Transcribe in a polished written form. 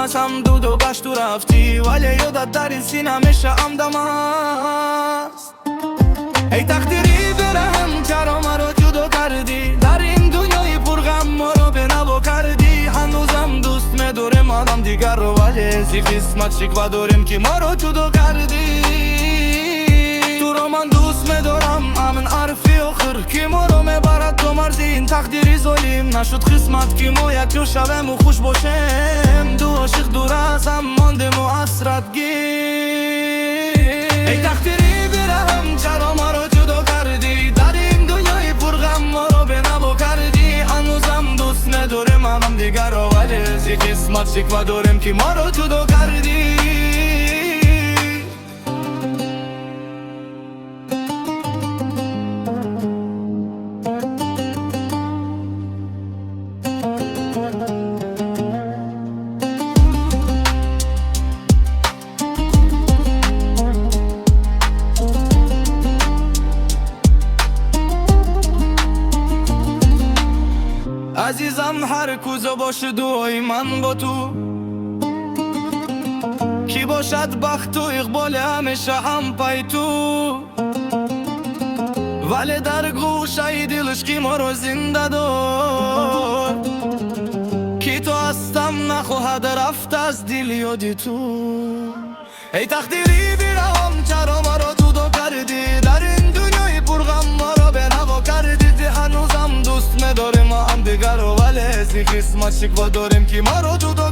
از هم دود و گشت و رفتی، ولی یادت در این سینه همیشه همدم است. ای تقدیری برهم چرا مرا جدا کردی، در این دنیای پرغم ما رو به نوا کردی. هنوزم دوست می‌دارم آدم دیگر رو، ولی زی قسمت شکوه داریم که ما رو جدا کردی. تو رو من دوست می‌دارم همین حرفی آخر که ما رو میبرد تو مرزی این تقدیری ظالم. نشد قسمت که ما یک جو شویم و خوش باشیم، دو عاشق دور از هم ماندیم و حسرت گیر. ای تقدیری برهم چرا ما رو جدا کردی، در این دنیای پرغم ما رو به نوا کردی. هنوزم دوست نداریم هم دیگر رو، ولی زی قسمت شکوه داریم که ما رو جدا کردی. عزیزم هر کجا باشه دوای من با تو، کی باشد بخت و اقبال همیشه هم پای تو. ولی در گوشه دلش کی ما رو زنده دار، کی تو هستم نخواهد رفت از دل یادی تو. ای تقدیری بیرم چرا ما رو جدا کردی، در این دنیای پرغم ما رو به نوا کردی. هنوزم دوست نداریم هم دیگر رو، ولی زی قسمت شکوه داریم که ما رو جدا